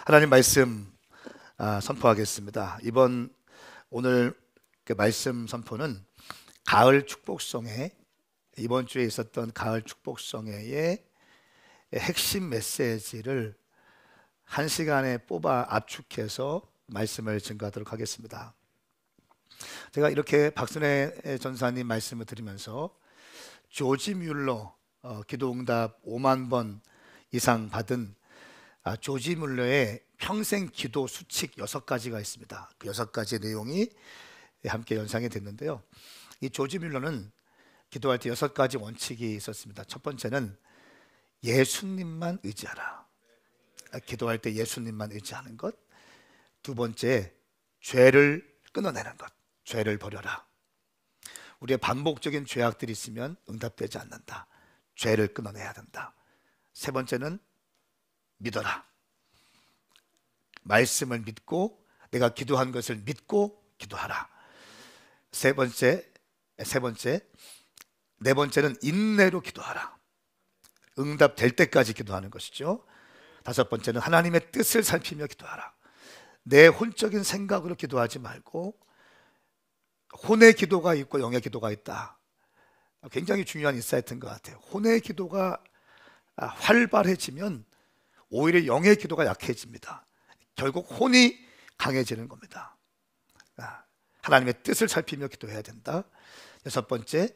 하나님 말씀 선포하겠습니다. 오늘 그 말씀 선포는 가을 축복성회, 이번 주에 있었던 가을 축복성회의 핵심 메시지를 한 시간에 뽑아 압축해서 말씀을 증거하도록 하겠습니다. 제가 이렇게 박순애 전사님 말씀을 들으면서 조지 뮬러 기도응답 5만 번 이상 받은 조지 뮬러의 평생 기도 수칙 6가지가 있습니다. 그 6가지 내용이 함께 연상이 됐는데요. 이 조지 뮬러는 기도할 때 6가지 원칙이 있었습니다. 첫 번째는 예수님만 의지하라. 기도할 때 예수님만 의지하는 것. 두 번째, 죄를 끊어내는 것. 죄를 버려라. 우리의 반복적인 죄악들이 있으면 응답되지 않는다. 죄를 끊어내야 된다. 세 번째는 믿어라. 말씀을 믿고 내가 기도한 것을 믿고 기도하라. 네 번째는 인내로 기도하라. 응답될 때까지 기도하는 것이죠. 다섯 번째는 하나님의 뜻을 살피며 기도하라. 내 혼적인 생각으로 기도하지 말고 혼의 기도가 있고 영의 기도가 있다. 굉장히 중요한 인사이트인 것 같아요. 혼의 기도가 활발해지면 오히려 영의 기도가 약해집니다. 결국 혼이 강해지는 겁니다. 하나님의 뜻을 살피며 기도해야 된다. 여섯 번째,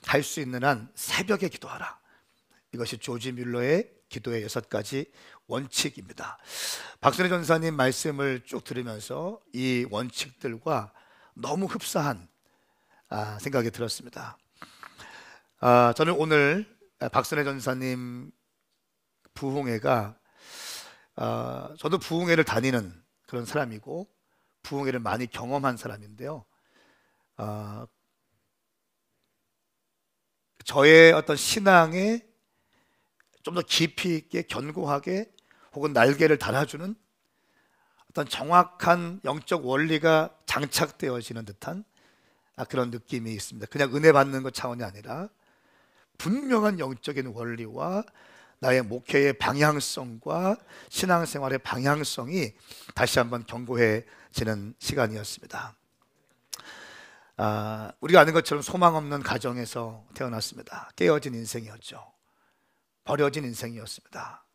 할 수 있는 한 새벽에 기도하라. 이것이 조지 뮬러의 기도의 6가지 원칙입니다. 박순애 전사님 말씀을 쭉 들으면서 이 원칙들과 너무 흡사한 생각이 들었습니다. 저는 오늘 박순애 전사님 부흥회가 저도 부흥회를 다니는 그런 사람이고 부흥회를 많이 경험한 사람인데요. 저의 어떤 신앙에 좀 더 깊이 있게 견고하게 혹은 날개를 달아주는 어떤 정확한 영적 원리가 장착되어지는 듯한 그런 느낌이 있습니다. 그냥 은혜 받는 것 차원이 아니라 분명한 영적인 원리와 나의 목회의 방향성과 신앙생활의 방향성이 다시 한번 견고해지는 시간이었습니다. 우리가 아는 것처럼 소망 없는 가정에서 태어났습니다. 깨어진 인생이었죠. 버려진 인생이었습니다.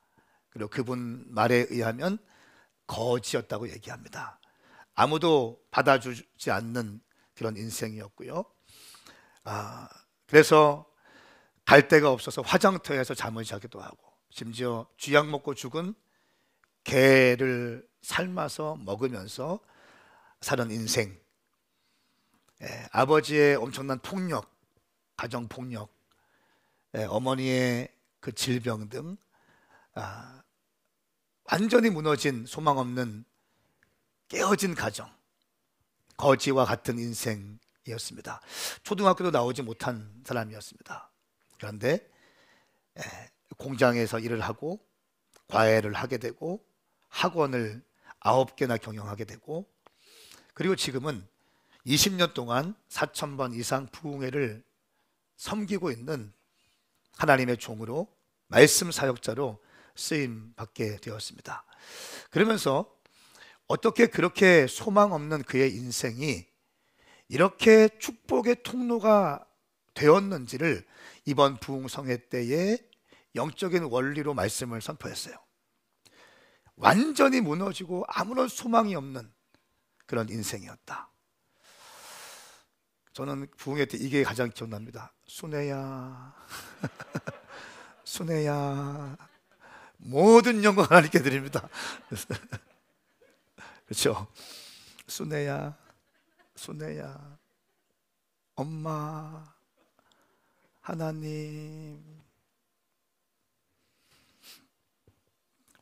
그리고 그분 말에 의하면 거지였다고 얘기합니다. 아무도 받아주지 않는 그런 인생이었고요. 그래서 갈 데가 없어서 화장터에서 잠을 자기도 하고 심지어 쥐약 먹고 죽은 개를 삶아서 먹으면서 사는 인생. 아버지의 엄청난 폭력, 가정폭력, 어머니의 그 질병 등 완전히 무너진 소망 없는 깨어진 가정, 거지와 같은 인생이었습니다. 초등학교도 나오지 못한 사람이었습니다. 그런데 공장에서 일을 하고 과외를 하게 되고 학원을 9개나 경영하게 되고 그리고 지금은 20년 동안 4,000번 이상 부흥회를 섬기고 있는 하나님의 종으로 말씀 사역자로 쓰임 받게 되었습니다. 그러면서 어떻게 그렇게 소망 없는 그의 인생이 이렇게 축복의 통로가 되었는지를 이번 부흥성회 때에 영적인 원리로 말씀을 선포했어요. 완전히 무너지고 아무런 소망이 없는 그런 인생이었다. 저는 부흥회 때 이게 가장 기억납니다. 순애야 순애야 모든 영광 하나님께 드립니다. 그렇죠? 순애야 순애야 엄마 하나님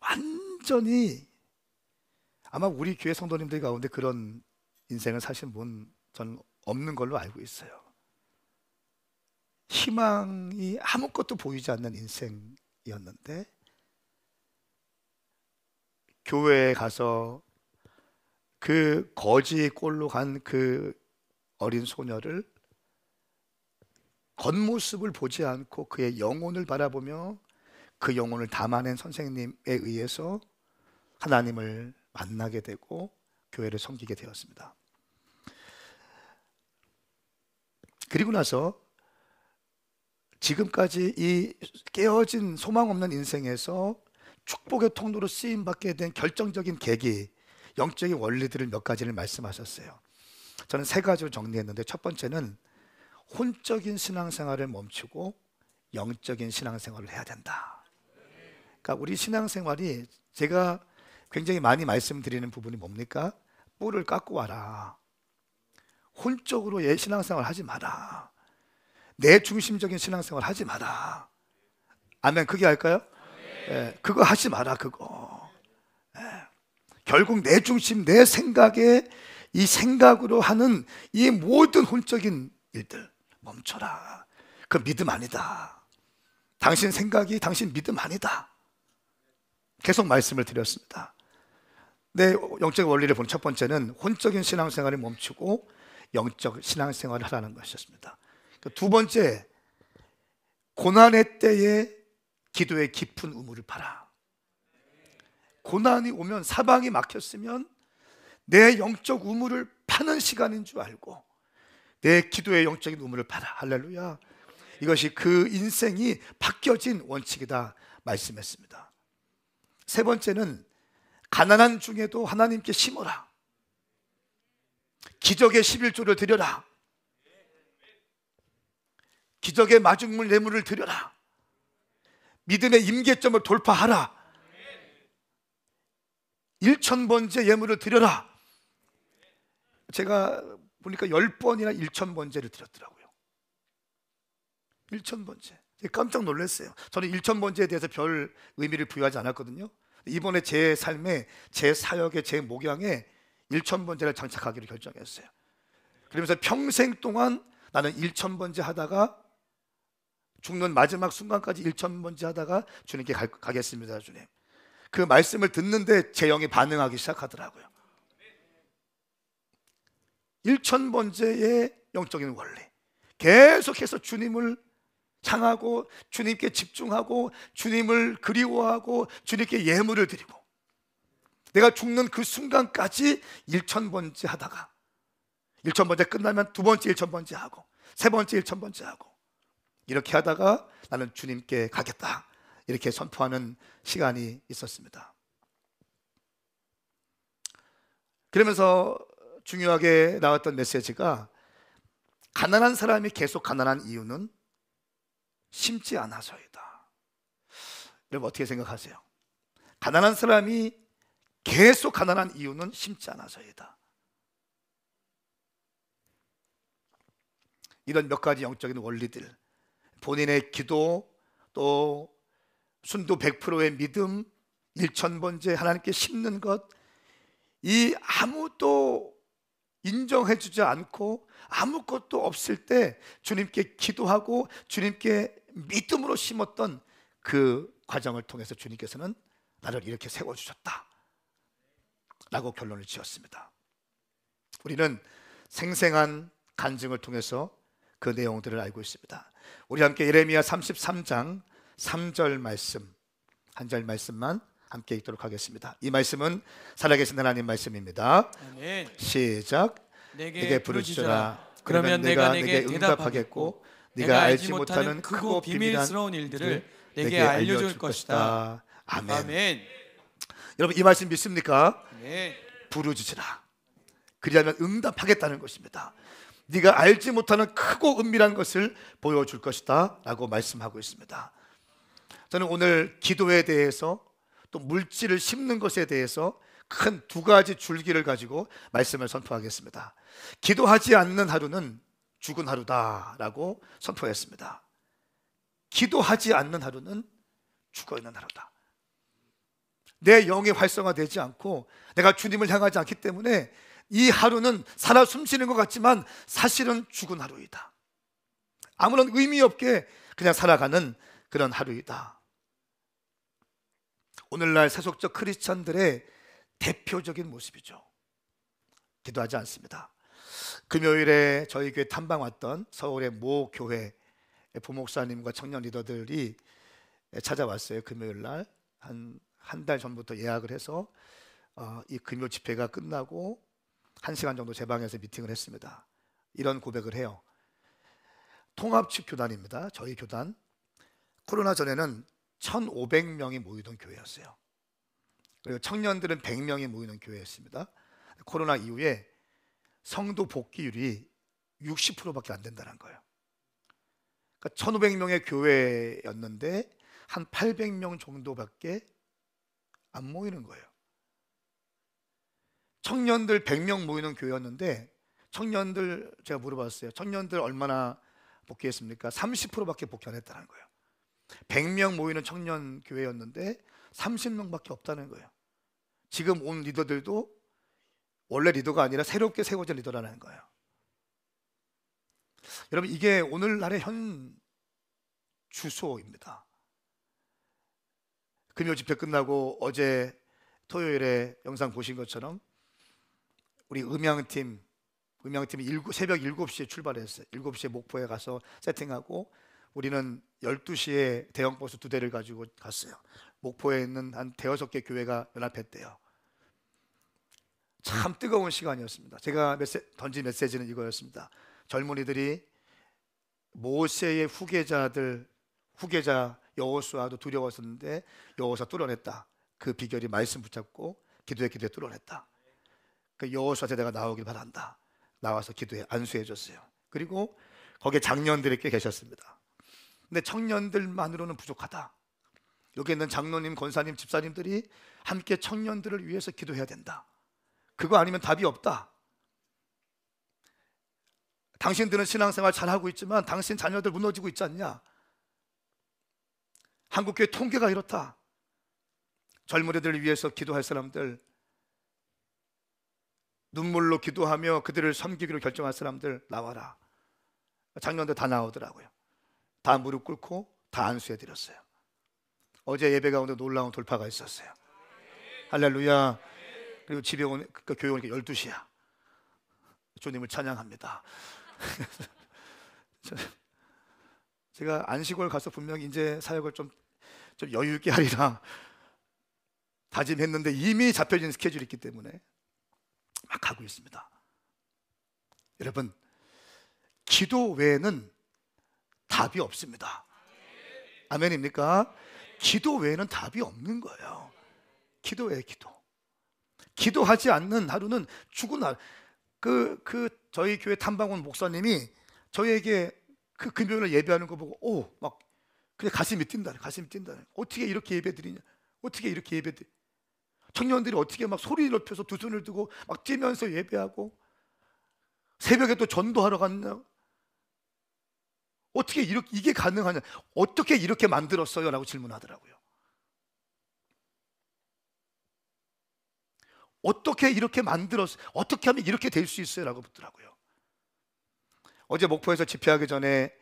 완전히 아마 우리 교회 성도님들 가운데 그런 인생을 사신 분 저는 없는 걸로 알고 있어요. 희망이 아무것도 보이지 않는 인생이었는데 교회에 가서 그 거지 꼴로 간 그 어린 소녀를 겉모습을 보지 않고 그의 영혼을 바라보며 그 영혼을 담아낸 선생님에 의해서 하나님을 만나게 되고 교회를 섬기게 되었습니다. 그리고 나서 지금까지 이 깨어진 소망 없는 인생에서 축복의 통로로 쓰임받게 된 결정적인 계기, 영적인 원리들을 몇 가지를 말씀하셨어요. 저는 세 가지로 정리했는데, 첫 번째는 혼적인 신앙생활을 멈추고 영적인 신앙생활을 해야 된다. 그러니까 우리 신앙생활이, 제가 굉장히 많이 말씀드리는 부분이 뭡니까? 뿔을 깎고 와라. 혼적으로 신앙생활 하지 마라. 내 중심적인 신앙생활 하지 마라. 아멘. 그게 할까요? 그거 하지 마라. 그거. 결국 내 중심, 내 생각에, 이 생각으로 하는 이 모든 혼적인 일들 멈춰라. 그 믿음 아니다. 당신 생각이 당신 믿음 아니다. 계속 말씀을 드렸습니다. 내 영적 원리를 보는 첫 번째는 혼적인 신앙생활을 멈추고 영적 신앙생활을 하라는 것이었습니다. 두 번째, 고난의 때에 기도의 깊은 우물을 파라. 고난이 오면, 사방이 막혔으면 내 영적 우물을 파는 시간인 줄 알고 내 기도의 영적인 우물을 파라. 할렐루야. 이것이 그 인생이 바뀌어진 원칙이다 말씀했습니다. 세 번째는 가난한 중에도 하나님께 심어라. 기적의 11조를 드려라. 기적의 마중물 예물을 드려라. 믿음의 임계점을 돌파하라. 1,000번째 예물을 드려라. 제가 보니까 10번이나 1,000번째를 드렸더라고요. 1,000번째. 깜짝 놀랐어요. 저는 1,000번째에 대해서 별 의미를 부여하지 않았거든요. 이번에 제 삶에, 제 사역에, 제 목양에 1,000번째를 장착하기로 결정했어요. 그러면서 평생 동안 나는 1,000번째 하다가, 죽는 마지막 순간까지 1,000번째 하다가 주님께 가겠습니다, 주님. 그 말씀을 듣는데 제 영이 반응하기 시작하더라고요. 1,000번째의 영적인 원리, 계속해서 주님을 향하고 주님께 집중하고 주님을 그리워하고 주님께 예물을 드리고, 내가 죽는 그 순간까지 1,000번째 하다가 1,000번째 끝나면 두 번째 1,000번째 하고 세 번째 1,000번째 하고, 이렇게 하다가 나는 주님께 가겠다, 이렇게 선포하는 시간이 있었습니다. 그러면서 중요하게 나왔던 메시지가, 가난한 사람이 계속 가난한 이유는 심지 않아서이다. 여러분 어떻게 생각하세요? 가난한 사람이 계속 가난한 이유는 심지 않아서이다. 이런 몇 가지 영적인 원리들, 본인의 기도, 또 순도 100%의 믿음, 1,000번째 하나님께 심는 것, 이 아무도 인정해주지 않고 아무것도 없을 때 주님께 기도하고 주님께 믿음으로 심었던 그 과정을 통해서 주님께서는 나를 이렇게 세워주셨다 라고 결론을 지었습니다. 우리는 생생한 간증을 통해서 그 내용들을 알고 있습니다. 우리 함께 예레미야 33장 3절 말씀, 한 절 말씀만 함께 읽도록 하겠습니다. 이 말씀은 살아계신 하나님 말씀입니다. 아멘. 시작. 내게 부르짖으라. 그러면 내가 내게 응답하겠고 네가 알지 못하는 크고 비밀스러운 일들을 내게 알려줄 것이다. 아멘. 아멘. 여러분 이 말씀 믿습니까? 아멘. 부르짖으라. 그리하면 응답하겠다는 것입니다. 네가 알지 못하는 크고 은밀한 것을 보여줄 것이다 라고 말씀하고 있습니다. 저는 오늘 기도에 대해서, 또 물질을 심는 것에 대해서 큰 두 가지 줄기를 가지고 말씀을 선포하겠습니다. 기도하지 않는 하루는 죽은 하루다라고 선포했습니다. 기도하지 않는 하루는 죽어있는 하루다. 내 영이 활성화되지 않고 내가 주님을 향하지 않기 때문에 이 하루는 살아 숨쉬는 것 같지만 사실은 죽은 하루이다. 아무런 의미 없게 그냥 살아가는 그런 하루이다. 오늘날 세속적 크리스찬들의 대표적인 모습이죠. 기도하지 않습니다. 금요일에 저희 교회 탐방 왔던 서울의 모 교회 부목사님과 청년 리더들이 찾아왔어요. 금요일날 한 한 달 전부터 예약을 해서 이 금요 집회가 끝나고 1시간 정도 제 방에서 미팅을 했습니다. 이런 고백을 해요. 통합측 교단입니다. 저희 교단. 코로나 전에는 1,500명이 모이던 교회였어요. 그리고 청년들은 100명이 모이는 교회였습니다. 코로나 이후에 성도 복귀율이 60%밖에 안 된다는 거예요. 그러니까 1,500명의 교회였는데 한 800명 정도밖에 안 모이는 거예요. 청년들 100명 모이는 교회였는데 청년들 제가 물어봤어요. 청년들 얼마나 복귀했습니까? 30%밖에 복귀 안 했다는 거예요. 100명 모이는 청년 교회였는데 30명밖에 없다는 거예요. 지금 온 리더들도 원래 리더가 아니라 새롭게 세워진 리더라는 거예요. 여러분, 이게 오늘날의 현 주소입니다. 금요 집회 끝나고 어제 토요일에 영상 보신 것처럼 우리 음향팀이 새벽 7시에 출발했어요. 7시에 목포에 가서 세팅하고 우리는 12시에 대형 버스 2대를 가지고 갔어요. 목포에 있는 한 대여섯 개 교회가 연합했대요. 참 뜨거운 시간이었습니다. 제가 던진 메시지는 이거였습니다. 젊은이들이 모세의 후계자 여호수아도 두려웠었는데 여호수아 뚫어냈다. 그 비결이 말씀 붙잡고 기도에 뚫어냈다. 그 여호수아 세대가 나오길 바란다. 나와서 기도에 안수해 줬어요. 그리고 거기에 장년들이 꽤 계셨습니다. 근데 청년들만으로는 부족하다. 여기 있는 장로님, 권사님, 집사님들이 함께 청년들을 위해서 기도해야 된다. 그거 아니면 답이 없다. 당신들은 신앙생활 잘하고 있지만 당신 자녀들 무너지고 있지 않냐? 한국교회 통계가 이렇다. 젊은이들을 위해서 기도할 사람들, 눈물로 기도하며 그들을 섬기기로 결정할 사람들 나와라. 작년들 다 나오더라고요. 다 무릎 꿇고 다 안수해드렸어요. 어제 예배 가운데 놀라운 돌파가 있었어요. 할렐루야. 그리고 집에 오는, 그 교회 오니까 12시야. 주님을 찬양합니다. 제가 안식월 가서 분명히 이제 사역을 좀 여유 있게 하리라 다짐했는데 이미 잡혀진 스케줄이 있기 때문에 막 가고 있습니다. 여러분, 기도 외에는 답이 없습니다. 아멘입니까? 기도 외에는 답이 없는 거예요. 기도 외에 기도하지 않는 하루는 죽은 하루. 저희 교회 탐방원 목사님이 저희에게 그 금요일에 예배하는 거 보고 막 그냥 가슴이 뛴다네. 어떻게 이렇게 예배드리냐? 어떻게 이렇게 예배드리? 청년들이 어떻게 막 소리 높여서 두 손을 두고 막 뛰면서 예배하고 새벽에 또 전도하러 갔냐? 어떻게 이게 가능하냐? 어떻게 이렇게 만들었어요? 라고 질문하더라고요. 어떻게 이렇게 만들었어요? 어떻게 하면 이렇게 될 수 있어요? 라고 묻더라고요. 어제 목포에서 집회하기 전에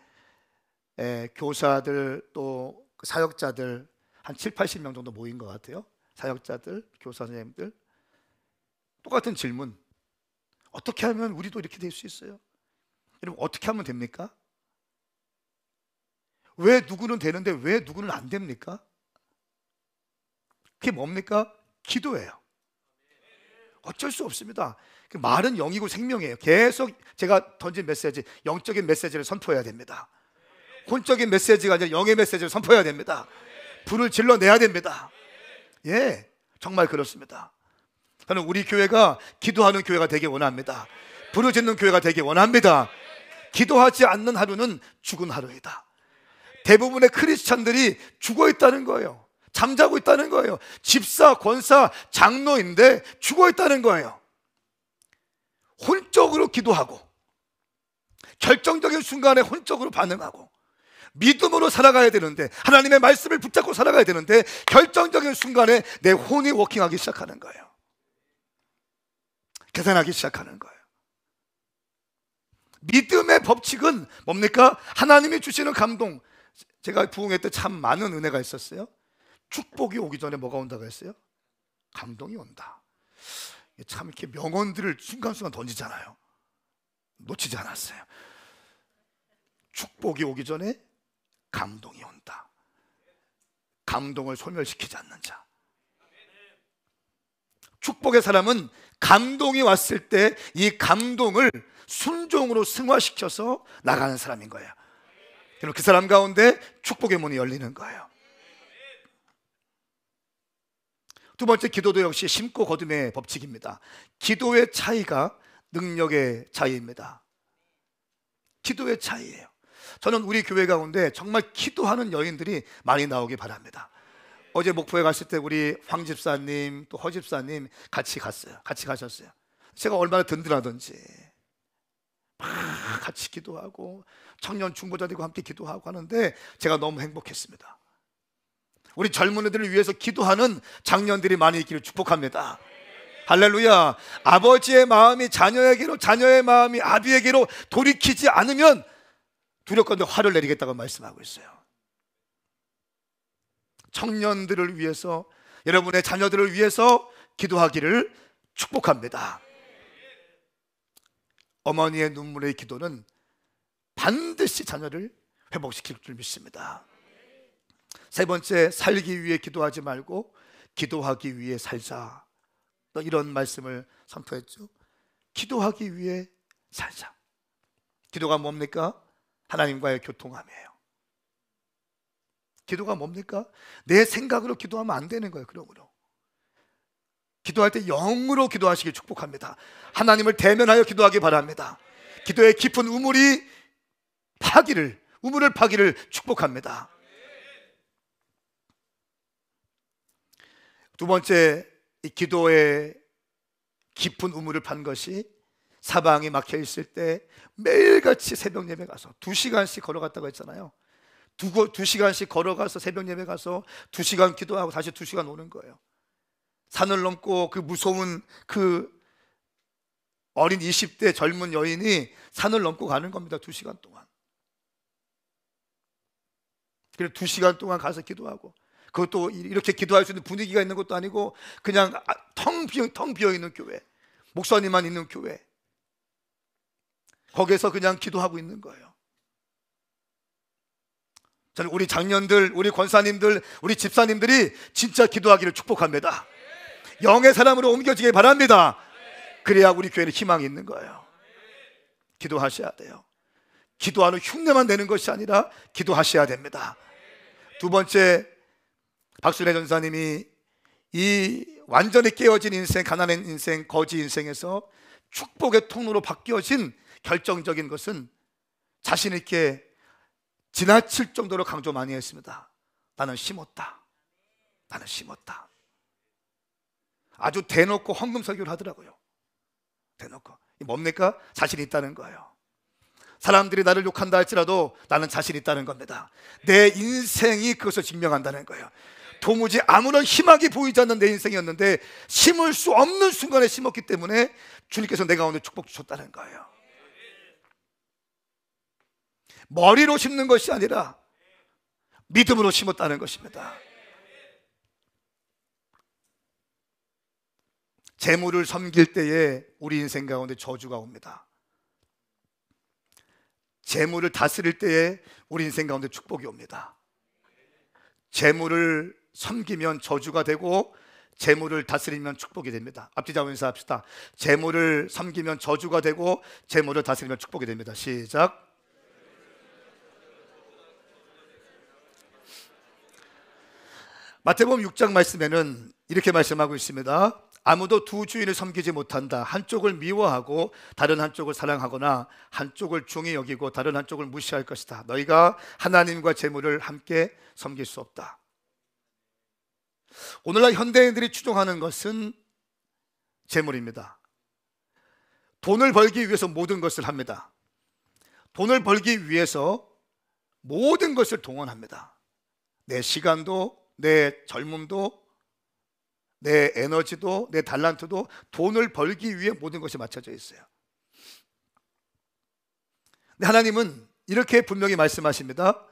교사들 또 사역자들 한 7, 80명 정도 모인 것 같아요. 사역자들, 교사 선생님들 똑같은 질문. 어떻게 하면 우리도 이렇게 될 수 있어요? 여러분, 어떻게 하면 됩니까? 왜 누구는 되는데 왜 누구는 안 됩니까? 그게 뭡니까? 기도예요. 어쩔 수 없습니다. 말은 영이고 생명이에요. 계속 제가 던진 메시지, 영적인 메시지를 선포해야 됩니다. 혼적인 메시지가 아니라 영의 메시지를 선포해야 됩니다. 불을 질러내야 됩니다. 예, 정말 그렇습니다. 저는 우리 교회가 기도하는 교회가 되길 원합니다. 부르짖는 교회가 되길 원합니다. 기도하지 않는 하루는 죽은 하루이다. 대부분의 크리스찬들이 죽어 있다는 거예요. 잠자고 있다는 거예요. 집사, 권사, 장로인데 죽어 있다는 거예요. 혼적으로 기도하고 결정적인 순간에 혼적으로 반응하고 믿음으로 살아가야 되는데, 하나님의 말씀을 붙잡고 살아가야 되는데 결정적인 순간에 내 혼이 워킹하기 시작하는 거예요. 계산하기 시작하는 거예요. 믿음의 법칙은 뭡니까? 하나님이 주시는 감동. 제가 부흥회 때 참 많은 은혜가 있었어요. 축복이 오기 전에 뭐가 온다고 했어요? 감동이 온다. 참 이렇게 명언들을 순간순간 던지잖아요. 놓치지 않았어요. 축복이 오기 전에 감동이 온다. 감동을 소멸시키지 않는 자. 축복의 사람은 감동이 왔을 때 이 감동을 순종으로 승화시켜서 나가는 사람인 거예요. 그럼 그 사람 가운데 축복의 문이 열리는 거예요. 두 번째, 기도도 역시 심고 거둠의 법칙입니다. 기도의 차이가 능력의 차이입니다. 기도의 차이예요. 저는 우리 교회 가운데 정말 기도하는 여인들이 많이 나오기 바랍니다. 어제 목포에 갔을 때 우리 황 집사님 또 허 집사님 같이 갔어요. 같이 가셨어요. 제가 얼마나 든든하던지 막 같이 기도하고 청년 중보자들과 함께 기도하고 하는데 제가 너무 행복했습니다. 우리 젊은이들을 위해서 기도하는 장년들이 많이 있기를 축복합니다. 할렐루야. 아버지의 마음이 자녀에게로, 자녀의 마음이 아비에게로 돌이키지 않으면 두렵건대 화를 내리겠다고 말씀하고 있어요. 청년들을 위해서, 여러분의 자녀들을 위해서 기도하기를 축복합니다. 어머니의 눈물의 기도는 반드시 자녀를 회복시킬 줄 믿습니다. 세 번째, 살기 위해 기도하지 말고 기도하기 위해 살자. 이런 말씀을 선포했죠. 기도하기 위해 살자. 기도가 뭡니까? 하나님과의 교통함이에요. 기도가 뭡니까? 내 생각으로 기도하면 안 되는 거예요. 그러므로 기도할 때 영으로 기도하시길 축복합니다. 하나님을 대면하여 기도하기 바랍니다. 기도의 깊은 우물을 파기를 축복합니다. 두 번째, 이 기도의 깊은 우물을 판 것이 사방이 막혀 있을 때 매일같이 새벽 예배 가서 2시간씩 걸어갔다고 했잖아요. 2시간씩 걸어가서 새벽 예배 가서 2시간 기도하고 다시 2시간 오는 거예요. 산을 넘고 그 무서운 그 어린 20대 젊은 여인이 산을 넘고 가는 겁니다. 2시간 동안. 그래서 2시간 동안 가서 기도하고, 그것도 이렇게 기도할 수 있는 분위기가 있는 것도 아니고 그냥 텅 비어 있는 교회, 목사님만 있는 교회, 거기에서 그냥 기도하고 있는 거예요. 저는 우리 장년들, 우리 권사님들, 우리 집사님들이 진짜 기도하기를 축복합니다. 영의 사람으로 옮겨지길 바랍니다. 그래야 우리 교회는 희망이 있는 거예요. 기도하셔야 돼요. 기도하는 흉내만 내는 것이 아니라 기도하셔야 됩니다. 두 번째, 박순애 전사님이 이 완전히 깨어진 인생, 가난한 인생, 거지 인생에서 축복의 통로로 바뀌어진 결정적인 것은 자신 있게 지나칠 정도로 강조 많이 했습니다. 나는 심었다. 나는 심었다. 아주 대놓고 헌금 설교를 하더라고요. 대놓고. 뭡니까? 자신이 있다는 거예요. 사람들이 나를 욕한다 할지라도 나는 자신 있다는 겁니다. 내 인생이 그것을 증명한다는 거예요. 도무지 아무런 희망이 보이지 않는 내 인생이었는데 심을 수 없는 순간에 심었기 때문에 주님께서 내 가운데 축복 주셨다는 거예요. 머리로 심는 것이 아니라 믿음으로 심었다는 것입니다. 재물을 섬길 때에 우리 인생 가운데 저주가 옵니다. 재물을 다스릴 때에 우리 인생 가운데 축복이 옵니다. 재물을 섬기면 저주가 되고 재물을 다스리면 축복이 됩니다. 앞뒤 잡으면서 인사합시다. 재물을 섬기면 저주가 되고 재물을 다스리면 축복이 됩니다. 시작. 마태복음 6장 말씀에는 이렇게 말씀하고 있습니다. 아무도 두 주인을 섬기지 못한다. 한쪽을 미워하고 다른 한쪽을 사랑하거나 한쪽을 중히 여기고 다른 한쪽을 무시할 것이다. 너희가 하나님과 재물을 함께 섬길 수 없다. 오늘날 현대인들이 추종하는 것은 재물입니다. 돈을 벌기 위해서 모든 것을 합니다. 돈을 벌기 위해서 모든 것을 동원합니다. 내 시간도, 내 젊음도, 내 에너지도, 내 달란트도 돈을 벌기 위해 모든 것이 맞춰져 있어요. 근데 하나님은 이렇게 분명히 말씀하십니다.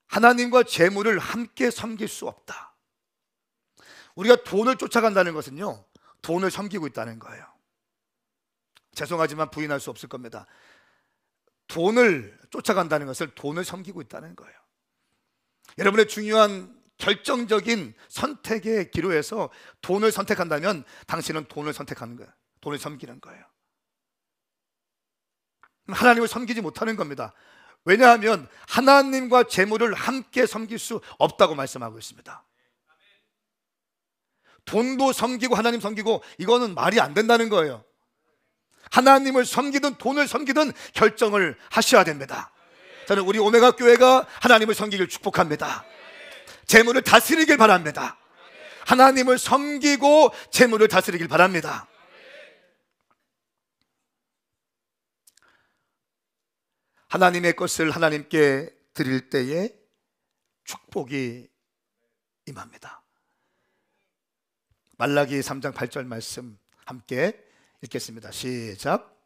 하나님과 재물을 함께 섬길 수 없다. 우리가 돈을 쫓아간다는 것은요, 돈을 섬기고 있다는 거예요. 죄송하지만 부인할 수 없을 겁니다. 돈을 쫓아간다는 것을 돈을 섬기고 있다는 거예요. 여러분의 중요한 결정적인 선택의 기로에서 돈을 선택한다면 당신은 돈을 선택하는 거예요. 돈을 섬기는 거예요. 하나님을 섬기지 못하는 겁니다. 왜냐하면 하나님과 재물을 함께 섬길 수 없다고 말씀하고 있습니다. 돈도 섬기고 하나님 섬기고 이거는 말이 안 된다는 거예요. 하나님을 섬기든 돈을 섬기든 결정을 하셔야 됩니다. 저는 우리 오메가 교회가 하나님을 섬기길 축복합니다. 재물을 다스리길 바랍니다. 하나님을 섬기고 재물을 다스리길 바랍니다. 하나님의 것을 하나님께 드릴 때에 축복이 임합니다. 말라기 3장 8절 말씀 함께 읽겠습니다. 시작.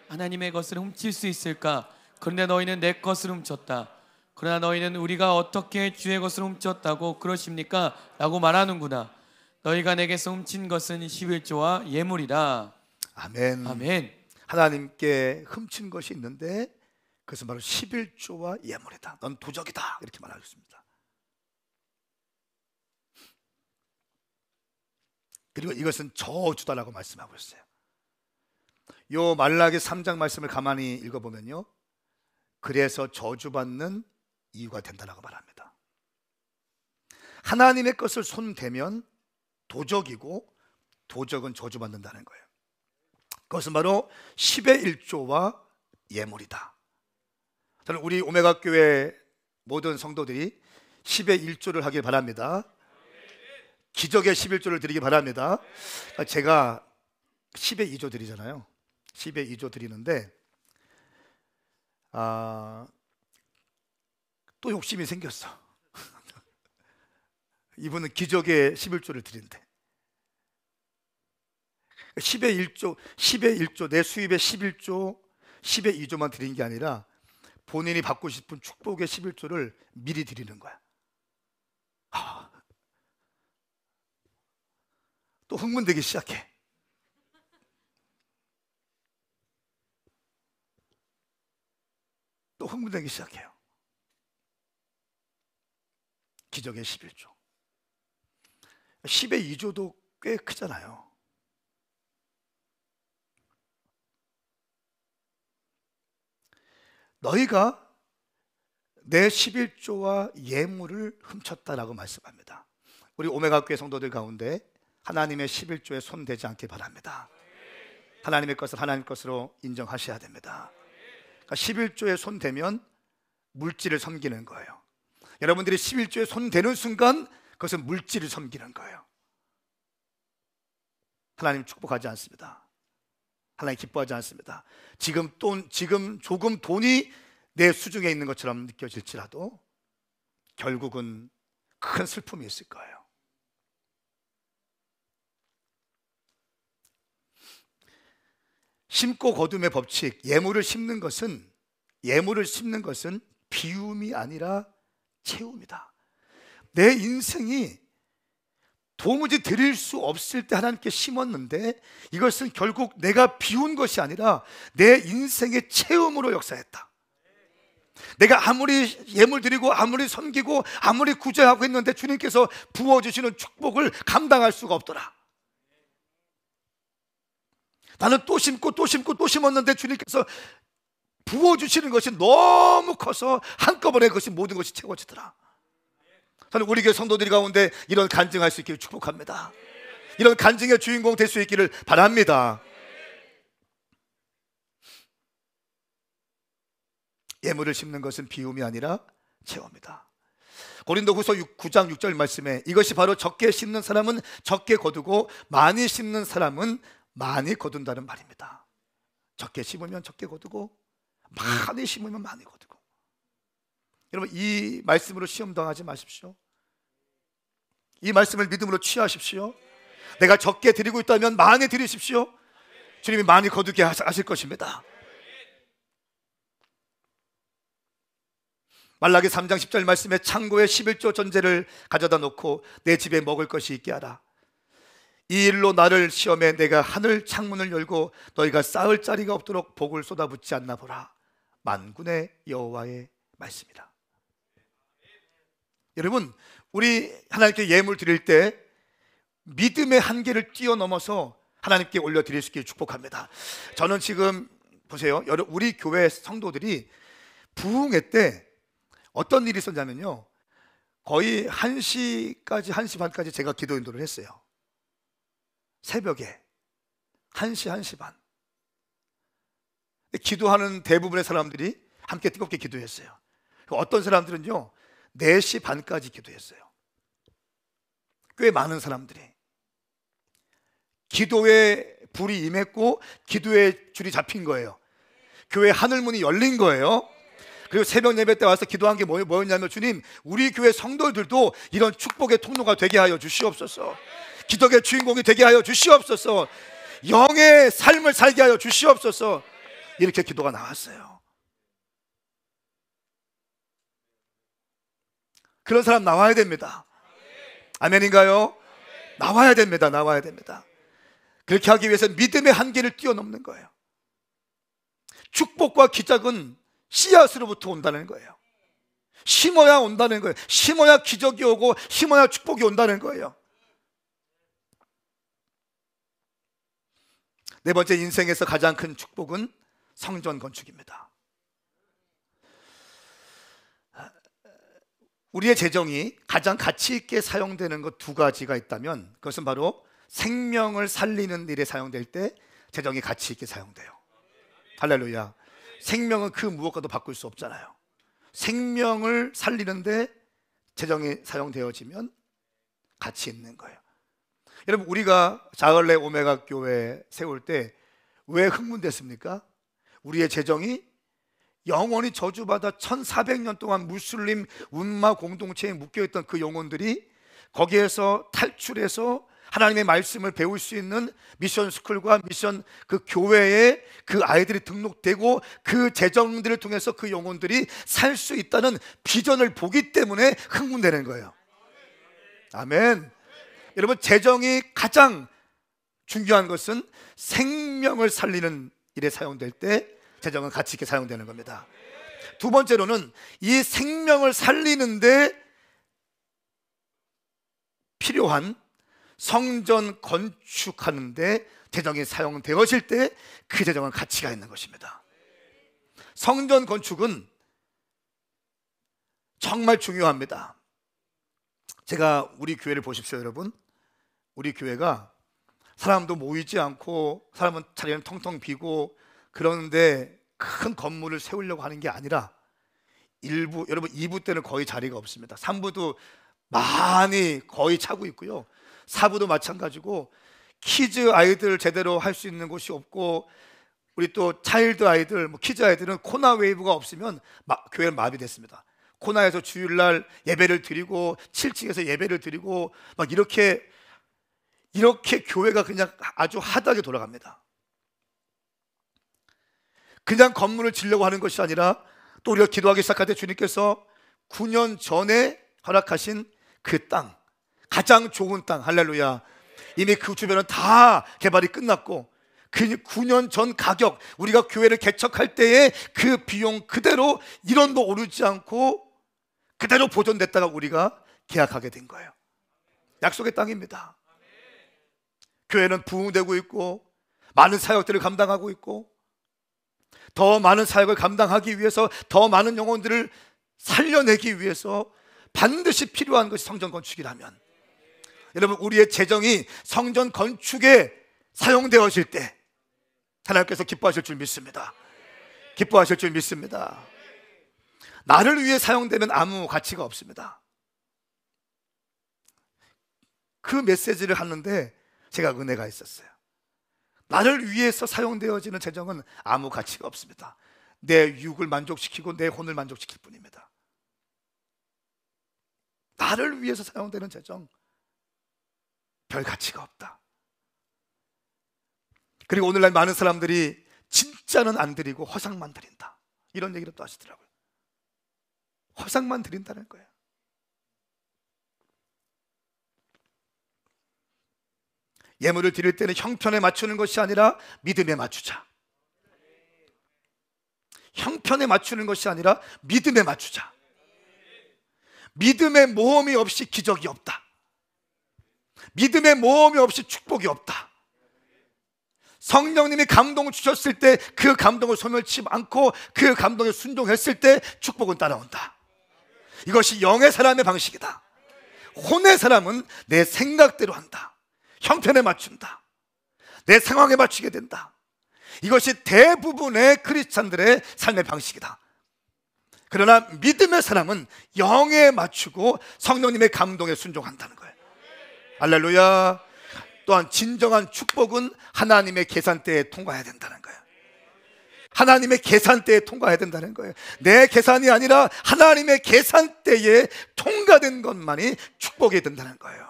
하나님의 것을 훔칠 수 있을까? 그런데 너희는 내 것을 훔쳤다. 그러나 너희는 우리가 어떻게 주의 것을 훔쳤다고 그러십니까? 라고 말하는구나. 너희가 내게서 훔친 것은 11조와 예물이다. 아멘. 아멘. 하나님께 훔친 것이 있는데 그것은 바로 11조와 예물이다. 넌 도적이다. 이렇게 말하고 있습니다. 그리고 이것은 저주다라고 말씀하고 있어요. 요 말라기 3장 말씀을 가만히 읽어보면요, 그래서 저주받는 이유가 된다라고 말합니다. 하나님의 것을 손대면 도적이고 도적은 저주받는다는 거예요. 그것은 바로 10의 1조와 예물이다. 저는 우리 오메가 교회 모든 성도들이 10의 1조를 하길 바랍니다. 기적의 11조를 드리기 바랍니다. 제가 10의 2조 드리잖아요. 10의 2조 드리는데 또 욕심이 생겼어. 이분은 기적의 11조를 드린대. 10의 1조, 10의 1조, 내 수입의 11조, 10의 2조만 드리는 게 아니라 본인이 받고 싶은 축복의 11조를 미리 드리는 거야. 또 흥분되기 시작해. 또 흥분되기 시작해요. 기적의 11조. 10의 2조도 꽤 크잖아요. 너희가 내 11조와 예물을 훔쳤다라고 말씀합니다. 우리 오메가 교회 성도들 가운데 하나님의 11조에 손대지 않길 바랍니다. 하나님의 것을 하나님 것으로 인정하셔야 됩니다. 그러니까 11조에 손대면 물질을 섬기는 거예요. 여러분들이 11조에 손대는 순간 그것은 물질을 섬기는 거예요. 하나님 축복하지 않습니다. 하나님 기뻐하지 않습니다. 지금 조금 돈이 내 수중에 있는 것처럼 느껴질지라도 결국은 큰 슬픔이 있을 거예요. 심고 거둠의 법칙, 예물을 심는 것은 비움이 아니라 채움이다. 내 인생이 도무지 드릴 수 없을 때 하나님께 심었는데 이것은 결국 내가 비운 것이 아니라 내 인생의 채움으로 역사했다. 내가 아무리 예물 드리고 아무리 섬기고 아무리 구제하고 했는데 주님께서 부어주시는 축복을 감당할 수가 없더라. 나는 또 심고 또 심고 또 심었는데 주님께서 부어주시는 것이 너무 커서 한꺼번에 그것이 모든 것이 채워지더라. 저는 우리 교회 성도들 가운데 이런 간증할 수 있기를 축복합니다. 이런 간증의 주인공 될 수 있기를 바랍니다. 예물을 심는 것은 비움이 아니라 채웁니다. 고린도후서 9장 6절 말씀에 이것이 바로 적게 심는 사람은 적게 거두고 많이 심는 사람은 많이 거둔다는 말입니다. 적게 심으면 적게 거두고 많이 심으면 많이 거두고. 여러분, 이 말씀으로 시험 당하지 마십시오. 이 말씀을 믿음으로 취하십시오. 내가 적게 드리고 있다면 많이 드리십시오. 주님이 많이 거두게 하실 것입니다. 말라기 3장 10절 말씀에 창고에 11조 전제를 가져다 놓고 내 집에 먹을 것이 있게 하라. 이 일로 나를 시험해 내가 하늘 창문을 열고 너희가 쌓을 자리가 없도록 복을 쏟아붓지 않나 보라. 만군의 여호와의 말씀이라. 여러분, 우리 하나님께 예물 드릴 때 믿음의 한계를 뛰어넘어서 하나님께 올려드릴 수 있기를 축복합니다. 저는 지금 보세요, 우리 교회 성도들이 부흥회 때 어떤 일이 있었냐면요, 거의 1시까지 1시 반까지 제가 기도 인도를 했어요. 새벽에 1시 1시 반 기도하는 대부분의 사람들이 함께 뜨겁게 기도했어요. 어떤 사람들은요 4시 반까지 기도했어요. 꽤 많은 사람들이 기도에 불이 임했고 기도에 줄이 잡힌 거예요. 교회 하늘문이 열린 거예요. 그리고 새벽 예배 때 와서 기도한 게 뭐였냐면, 주님, 우리 교회 성도들도 이런 축복의 통로가 되게 하여 주시옵소서. 기적의 주인공이 되게 하여 주시옵소서. 영의 삶을 살게 하여 주시옵소서. 이렇게 기도가 나왔어요. 그런 사람 나와야 됩니다. 아멘인가요? 나와야 됩니다. 나와야 됩니다. 그렇게 하기 위해서 믿음의 한계를 뛰어넘는 거예요. 축복과 기적은 씨앗으로부터 온다는 거예요. 심어야 온다는 거예요. 심어야 기적이 오고 심어야 축복이 온다는 거예요. 네 번째, 인생에서 가장 큰 축복은 성전 건축입니다. 우리의 재정이 가장 가치 있게 사용되는 것 2가지가 있다면, 그것은 바로 생명을 살리는 일에 사용될 때 재정이 가치 있게 사용돼요. 할렐루야. 생명은 그 무엇과도 바꿀 수 없잖아요. 생명을 살리는데 재정이 사용되어지면 가치 있는 거예요. 여러분, 우리가 자을레 오메가 교회 세울 때 왜 흥분됐습니까? 우리의 재정이 영원히 저주받아 1400년 동안 무슬림 운마 공동체에 묶여있던 그 영혼들이 거기에서 탈출해서 하나님의 말씀을 배울 수 있는 미션 스쿨과 미션 그 교회에 그 아이들이 등록되고 그 재정들을 통해서 그 영혼들이 살 수 있다는 비전을 보기 때문에 흥분되는 거예요. 아멘. 여러분, 재정이 가장 중요한 것은 생명을 살리는 일에 사용될 때 재정은 가치 있게 사용되는 겁니다. 2번째로는 이 생명을 살리는데 필요한 성전 건축하는데 재정이 사용되어질 때 그 재정은 가치가 있는 것입니다. 성전 건축은 정말 중요합니다. 제가 우리 교회를 보십시오, 여러분. 우리 교회가 사람도 모이지 않고 사람은 자리는 텅텅 비고 그러는데 큰 건물을 세우려고 하는 게 아니라 일부, 여러분 2부 때는 거의 자리가 없습니다. 3부도 많이 거의 차고 있고요. 4부도 마찬가지고 키즈 아이들 제대로 할 수 있는 곳이 없고, 우리 또 차일드 아이들, 키즈 아이들은 코나 웨이브가 없으면 교회는 마비됐습니다. 코나에서 주일날 예배를 드리고 7층에서 예배를 드리고 막 이렇게 교회가 그냥 아주 하드하게 돌아갑니다. 그냥 건물을 지으려고 하는 것이 아니라, 또 우리가 기도하기 시작할 때 주님께서 9년 전에 허락하신 그 땅, 가장 좋은 땅, 할렐루야, 이미 그 주변은 다 개발이 끝났고 그 9년 전 가격, 우리가 교회를 개척할 때의 그 비용 그대로 1원도 오르지 않고 그대로 보존됐다가 우리가 계약하게 된 거예요. 약속의 땅입니다. 교회는 부흥되고 있고 많은 사역들을 감당하고 있고, 더 많은 사역을 감당하기 위해서 더 많은 영혼들을 살려내기 위해서 반드시 필요한 것이 성전 건축이라면, 여러분, 우리의 재정이 성전 건축에 사용되어질 때 하나님께서 기뻐하실 줄 믿습니다. 기뻐하실 줄 믿습니다. 나를 위해 사용되면 아무 가치가 없습니다. 그 메시지를 하는데 제가 은혜가 있었어요. 나를 위해서 사용되어지는 재정은 아무 가치가 없습니다. 내 육을 만족시키고 내 혼을 만족시킬 뿐입니다. 나를 위해서 사용되는 재정, 별 가치가 없다. 그리고 오늘날 많은 사람들이 진짜는 안 드리고 허상만 드린다, 이런 얘기를 또 하시더라고요. 허상만 드린다는 거예요. 예물을 드릴 때는 형편에 맞추는 것이 아니라 믿음에 맞추자. 형편에 맞추는 것이 아니라 믿음에 맞추자. 믿음의 모험이 없이 기적이 없다. 믿음의 모험이 없이 축복이 없다. 성령님이 감동을 주셨을 때 그 감동을 소멸치 않고 그 감동에 순종했을 때 축복은 따라온다. 이것이 영의 사람의 방식이다. 혼의 사람은 내 생각대로 한다. 형편에 맞춘다. 내 상황에 맞추게 된다. 이것이 대부분의 크리스찬들의 삶의 방식이다. 그러나 믿음의 사람은 영에 맞추고 성령님의 감동에 순종한다는 거예요. 할렐루야. 또한 진정한 축복은 하나님의 계산대에 통과해야 된다는 거예요. 하나님의 계산대에 통과해야 된다는 거예요. 내 계산이 아니라 하나님의 계산대에 통과된 것만이 축복이 된다는 거예요.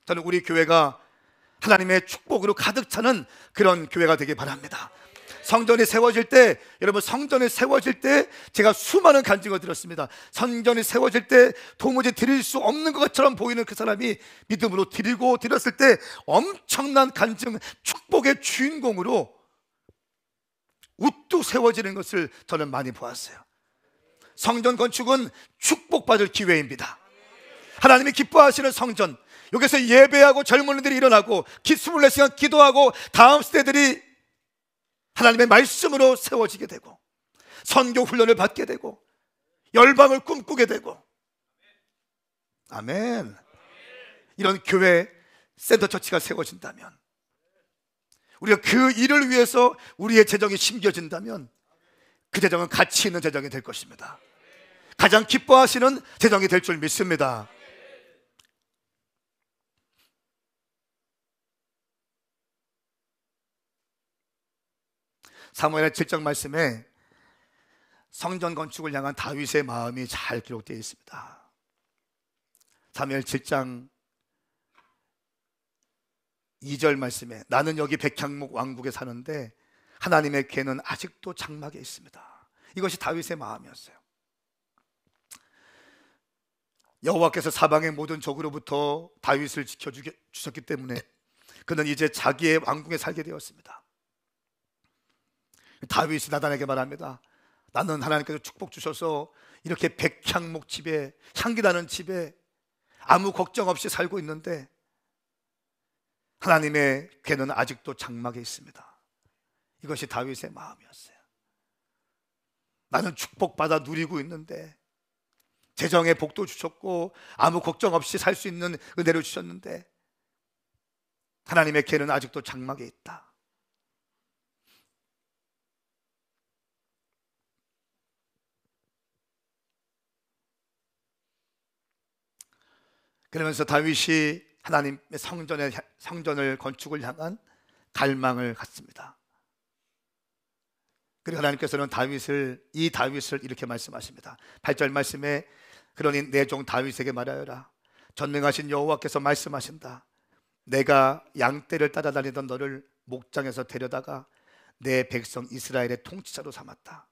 저는 우리 교회가 하나님의 축복으로 가득 차는 그런 교회가 되길 바랍니다. 성전이 세워질 때, 여러분, 성전이 세워질 때 제가 수많은 간증을 들었습니다. 성전이 세워질 때 도무지 드릴 수 없는 것처럼 보이는 그 사람이 믿음으로 드렸을 때 엄청난 간증, 축복의 주인공으로 우뚝 세워지는 것을 저는 많이 보았어요. 성전 건축은 축복받을 기회입니다. 하나님이 기뻐하시는 성전, 여기서 예배하고 젊은이들이 일어나고 24시간 기도하고 다음 세대들이 하나님의 말씀으로 세워지게 되고 선교 훈련을 받게 되고 열방을 꿈꾸게 되고, 아멘. 이런 교회 센터처치가 세워진다면, 우리가 그 일을 위해서 우리의 재정이 심겨진다면 그 재정은 가치 있는 재정이 될 것입니다. 가장 기뻐하시는 재정이 될 줄 믿습니다. 사무엘의 7장 말씀에 성전 건축을 향한 다윗의 마음이 잘 기록되어 있습니다. 사무엘 7장 2절 말씀에 나는 여기 백향목 왕국에 사는데 하나님의 궤는 아직도 장막에 있습니다. 이것이 다윗의 마음이었어요. 여호와께서 사방의 모든 적으로부터 다윗을 지켜주셨기 때문에 그는 이제 자기의 왕궁에 살게 되었습니다. 다윗이 나단에게 말합니다. 나는 하나님께서 축복 주셔서 이렇게 백향목 집에, 향기나는 집에 아무 걱정 없이 살고 있는데 하나님의 궤는 아직도 장막에 있습니다. 이것이 다윗의 마음이었어요. 나는 축복받아 누리고 있는데, 재정의 복도 주셨고 아무 걱정 없이 살 수 있는 은혜를 주셨는데 하나님의 궤는 아직도 장막에 있다. 그러면서 다윗이 하나님의 성전을 건축을 향한 갈망을 갖습니다. 그리고 하나님께서는 이 다윗을 이렇게 말씀하십니다. 8절 말씀에 그러니 내 종 다윗에게 말하여라. 전능하신 여호와께서 말씀하신다. 내가 양떼를 따라다니던 너를 목장에서 데려다가 내 백성 이스라엘의 통치자로 삼았다.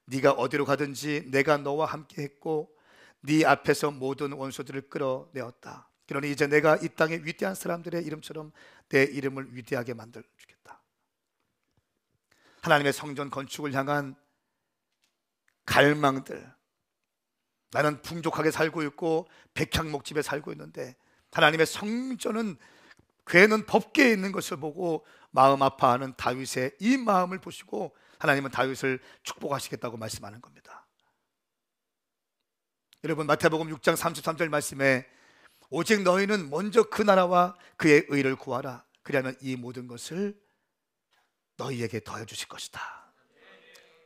네가 어디로 가든지 내가 너와 함께 했고 네 앞에서 모든 원수들을 끌어내었다. 그러니 이제 내가 이 땅의 위대한 사람들의 이름처럼 내 이름을 위대하게 만들어 주겠다. 하나님의 성전 건축을 향한 갈망들, 나는 풍족하게 살고 있고 백향목집에 살고 있는데 하나님의 성전은, 궤는 법궤에 있는 것을 보고 마음 아파하는 다윗의 이 마음을 보시고 하나님은 다윗을 축복하시겠다고 말씀하는 겁니다. 여러분, 마태복음 6장 33절 말씀에 오직 너희는 먼저 그 나라와 그의 의를 구하라. 그리하면 이 모든 것을 너희에게 더해 주실 것이다.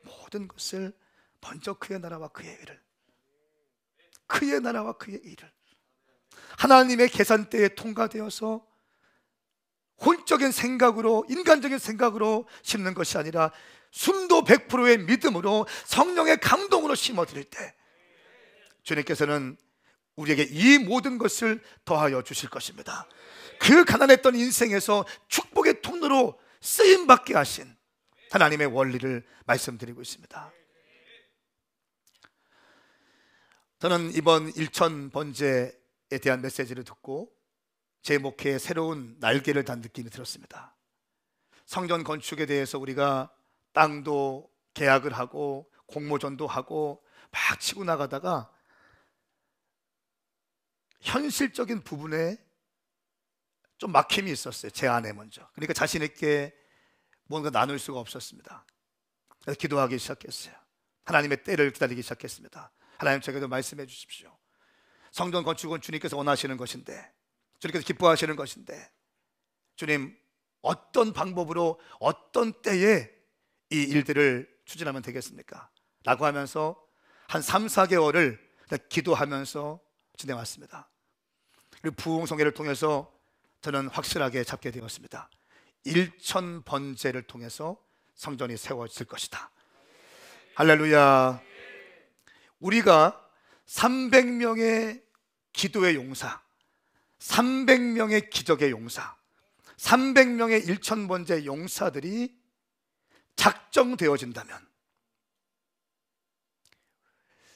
모든 것을 먼저 그의 나라와 그의 의를, 그의 나라와 그의 의를, 하나님의 계산대에 통과되어서 혼적인 생각으로, 인간적인 생각으로 심는 것이 아니라 순도 100%의 믿음으로 성령의 감동으로 심어드릴 때 주님께서는 우리에게 이 모든 것을 더하여 주실 것입니다. 그 가난했던 인생에서 축복의 통로로 쓰임받게 하신 하나님의 원리를 말씀드리고 있습니다. 저는 이번 일천 번제에 대한 메시지를 듣고 제 목회에 새로운 날개를 단 느낌이 들었습니다. 성전 건축에 대해서 우리가 땅도 계약을 하고 공모전도 하고 막 치고 나가다가 현실적인 부분에 좀 막힘이 있었어요. 제 안에 먼저. 그러니까 자신 있게 뭔가 나눌 수가 없었습니다. 그래서 기도하기 시작했어요. 하나님의 때를 기다리기 시작했습니다. 하나님, 제게도 말씀해 주십시오. 성전 건축은 주님께서 원하시는 것인데, 주님께서 기뻐하시는 것인데, 주님, 어떤 방법으로 어떤 때에 이 일들을 추진하면 되겠습니까? 라고 하면서 한 3, 4개월을 기도하면서 지내왔습니다. 그리고 부흥성회를 통해서 저는 확실하게 잡게 되었습니다. 1,000번제를 통해서 성전이 세워질 것이다. 할렐루야. 우리가 300명의 기도의 용사, 300명의 기적의 용사, 300명의 1,000번제 용사들이 작정되어진다면,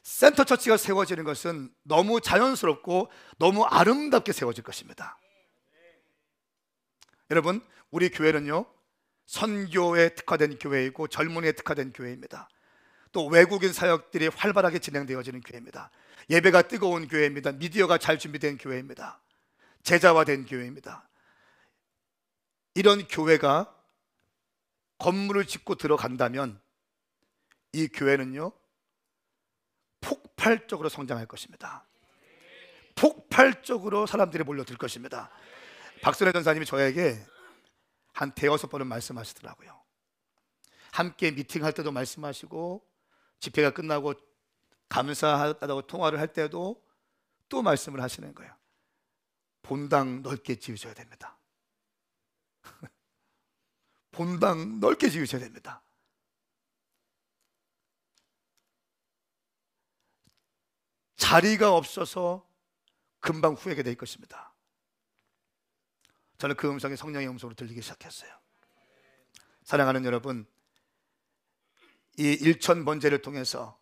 센터처치가 세워지는 것은 너무 자연스럽고 너무 아름답게 세워질 것입니다. 여러분, 우리 교회는요, 선교에 특화된 교회이고 젊은이에 특화된 교회입니다. 또 외국인 사역들이 활발하게 진행되어지는 교회입니다. 예배가 뜨거운 교회입니다. 미디어가 잘 준비된 교회입니다. 제자화된 교회입니다. 이런 교회가 건물을 짓고 들어간다면 이 교회는요, 폭발적으로 성장할 것입니다. 폭발적으로 사람들이 몰려들 것입니다. 박선혜 전사님이 저에게 한 대여섯 번은 말씀하시더라고요. 함께 미팅할 때도 말씀하시고, 집회가 끝나고 감사하다고 통화를 할 때도 또 말씀을 하시는 거예요. 본당 넓게 지으셔야 됩니다. 본당 넓게 지으셔야 됩니다. 자리가 없어서 금방 후회가 될 것입니다. 저는 그 음성이 성령의 음성으로 들리기 시작했어요. 사랑하는 여러분, 이 1,000번제를 통해서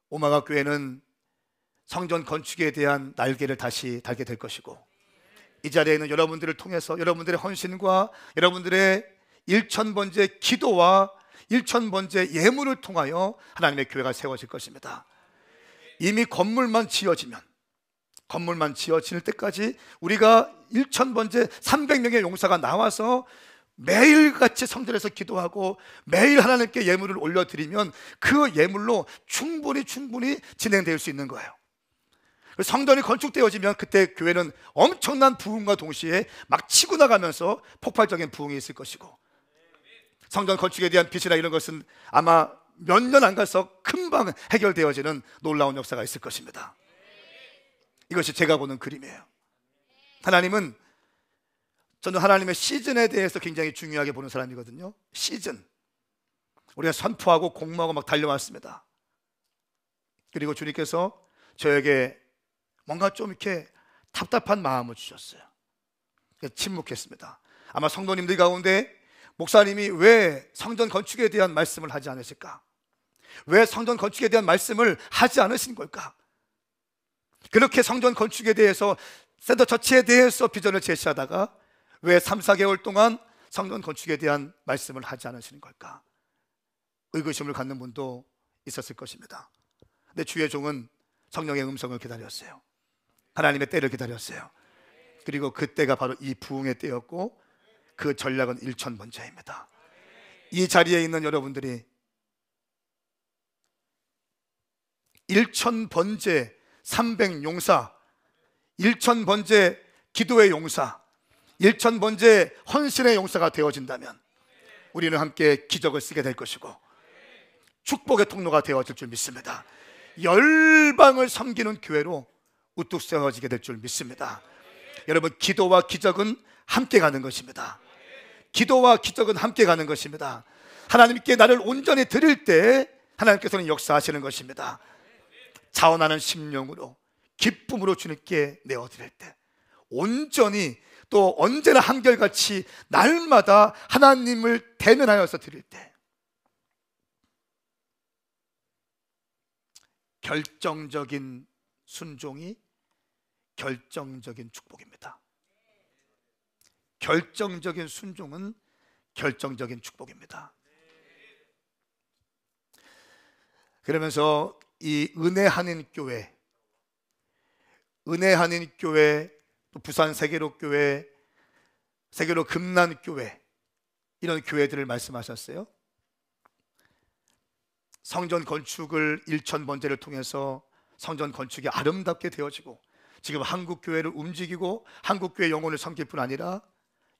오마가 교회는 성전 건축에 대한 날개를 다시 달게 될 것이고, 이 자리에 있는 여러분들을 통해서 여러분들의 헌신과 여러분들의 1,000번제 기도와 1,000번제 예물을 통하여 하나님의 교회가 세워질 것입니다. 이미 건물만 지어질 때까지 우리가 1,000번제 300명의 용사가 나와서 매일같이 성전에서 기도하고 매일 하나님께 예물을 올려드리면 그 예물로 충분히 진행될 수 있는 거예요. 성전이 건축되어지면 그때 교회는 엄청난 부흥과 동시에 막 치고 나가면서 폭발적인 부흥이 있을 것이고, 성전 건축에 대한 빚이나 이런 것은 아마 몇 년 안 가서 금방 해결되어지는 놀라운 역사가 있을 것입니다. 이것이 제가 보는 그림이에요. 하나님은, 저는 하나님의 시즌에 대해서 굉장히 중요하게 보는 사람이거든요. 시즌. 우리가 선포하고 공모하고 막 달려왔습니다. 그리고 주님께서 저에게 뭔가 좀 이렇게 답답한 마음을 주셨어요. 침묵했습니다. 아마 성도님들 가운데 목사님이 왜 성전 건축에 대한 말씀을 하지 않으실까? 왜 성전 건축에 대한 말씀을 하지 않으신 걸까? 그렇게 성전 건축에 대해서, 센터 처치에 대해서 비전을 제시하다가 왜 3, 4개월 동안 성전 건축에 대한 말씀을 하지 않으시는 걸까? 의구심을 갖는 분도 있었을 것입니다. 근데 주의 종은 성령의 음성을 기다렸어요. 하나님의 때를 기다렸어요. 그리고 그 때가 바로 이 부흥의 때였고, 그 전략은 1,000번제입니다. 이 자리에 있는 여러분들이 1,000번제 300용사, 1,000번제 기도의 용사, 1,000번제 헌신의 용사가 되어진다면 우리는 함께 기적을 쓰게 될 것이고 축복의 통로가 되어질 줄 믿습니다. 열방을 섬기는 교회로 우뚝 세워지게 될 줄 믿습니다. 여러분, 기도와 기적은 함께 가는 것입니다. 기도와 기적은 함께 가는 것입니다. 하나님께 나를 온전히 드릴 때 하나님께서는 역사하시는 것입니다. 자원하는 심령으로, 기쁨으로 주님께 내어드릴 때, 온전히 또 언제나 한결같이 날마다 하나님을 대면하여서 드릴 때, 결정적인 순종이 결정적인 축복입니다. 결정적인 순종은 결정적인 축복입니다. 그러면서 이 은혜하는 교회, 은혜 한인 교회, 또 부산 세계로 교회, 세계로 금난 교회, 이런 교회들을 말씀하셨어요. 성전 건축을 1000번째를 통해서 성전 건축이 아름답게 되어지고, 지금 한국 교회를 움직이고 한국 교회 영혼을 섬길 뿐 아니라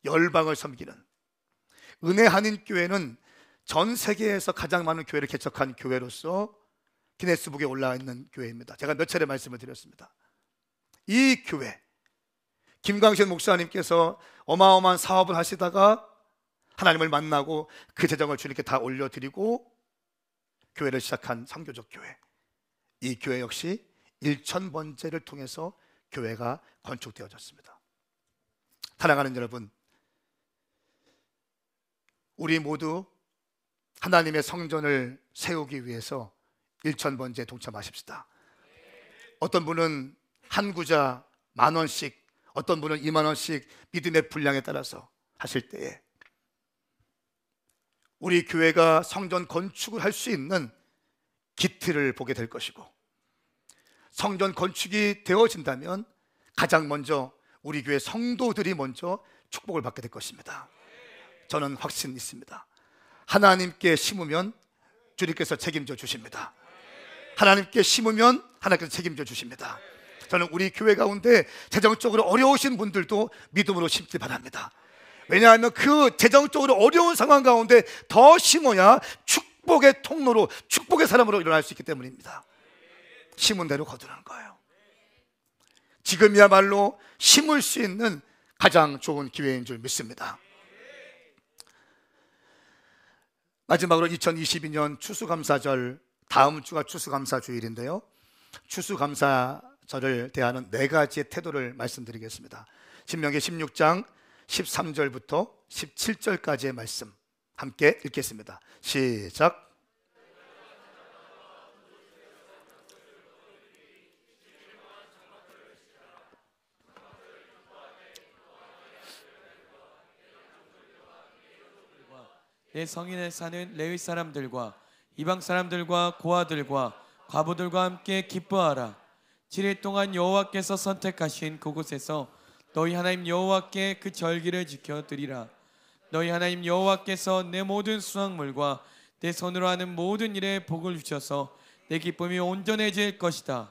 열방을 섬기는 은혜 한인 교회는 전 세계에서 가장 많은 교회를 개척한 교회로서 기네스북에 올라와 있는 교회입니다. 제가 몇 차례 말씀을 드렸습니다. 이 교회, 김광신 목사님께서 어마어마한 사업을 하시다가 하나님을 만나고 그 재정을 주님께 다 올려드리고 교회를 시작한 선교적 교회, 이 교회 역시 1000번째를 통해서 교회가 건축되어졌습니다. 사랑하는 여러분, 우리 모두 하나님의 성전을 세우기 위해서 1000번째 동참하십시다. 어떤 분은 한 구자 10,000원씩, 어떤 분은 20,000원씩 믿음의 분량에 따라서 하실 때에 우리 교회가 성전 건축을 할 수 있는 기틀을 보게 될 것이고, 성전 건축이 되어진다면 가장 먼저 우리 교회 성도들이 먼저 축복을 받게 될 것입니다. 저는 확신 있습니다. 하나님께 심으면 주님께서 책임져 주십니다. 하나님께 심으면 하나님께서 책임져 주십니다. 저는 우리 교회 가운데 재정적으로 어려우신 분들도 믿음으로 심기 바랍니다. 왜냐하면 그 재정적으로 어려운 상황 가운데 더 심어야 축복의 통로로, 축복의 사람으로 일어날 수 있기 때문입니다. 심은 대로 거두는 거예요. 지금이야말로 심을 수 있는 가장 좋은 기회인 줄 믿습니다. 마지막으로 2022년 추수감사절, 다음 주가 추수감사주일인데요, 추수감사절을 대하는 4가지의 태도를 말씀드리겠습니다. 신명기 16장 13절부터 17절까지의 말씀 함께 읽겠습니다. 시작. 내 성인에 사는 레위 사람들과 이방 사람들과 고아들과 과부들과 함께 기뻐하라. 7일 동안 여호와께서 선택하신 그곳에서 너희 하나님 여호와께 그 절기를 지켜 드리라. 너희 하나님 여호와께서 내 모든 수확물과 내 손으로 하는 모든 일에 복을 주셔서 내 기쁨이 온전해질 것이다.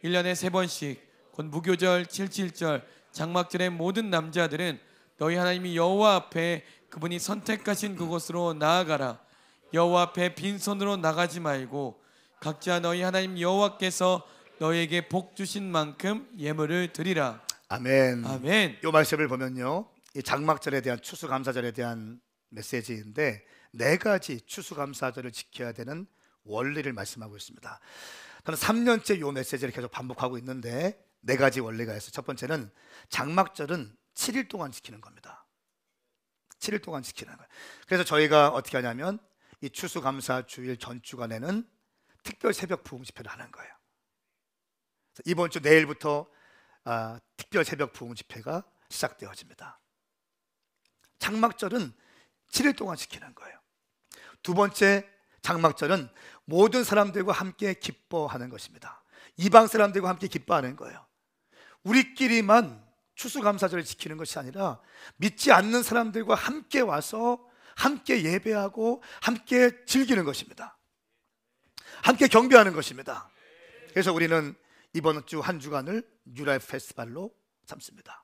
1년에 3번씩 곧 무교절, 77절, 장막절의 모든 남자들은 너희 하나님이 여호와 앞에 그분이 선택하신 그곳으로 나아가라. 여호와 앞에 빈손으로 나가지 말고 각자 너희 하나님 여호와께서 너희에게 복 주신 만큼 예물을 드리라. 아멘. 아멘. 이 말씀을 보면요, 이 장막절에 대한, 추수감사절에 대한 메시지인데 4가지 추수감사절을 지켜야 되는 원리를 말씀하고 있습니다. 저는 3년째 이 메시지를 계속 반복하고 있는데 4가지 원리가 있어요. 첫 번째는 장막절은 7일 동안 지키는 겁니다. 7일 동안 지키는 거예요. 그래서 저희가 어떻게 하냐면 이 추수감사주일 전 주간에는 특별 새벽 부흥 집회를 하는 거예요. 이번 주 내일부터 특별 새벽 부흥 집회가 시작되어집니다. 장막절은 7일 동안 지키는 거예요. 두 번째, 장막절은 모든 사람들과 함께 기뻐하는 것입니다. 이방 사람들과 함께 기뻐하는 거예요. 우리끼리만 추수감사절을 지키는 것이 아니라 믿지 않는 사람들과 함께 와서 함께 예배하고 함께 즐기는 것입니다. 함께 경배하는 것입니다. 그래서 우리는 이번 주 한 주간을 뉴라이프 페스티벌로 삼습니다.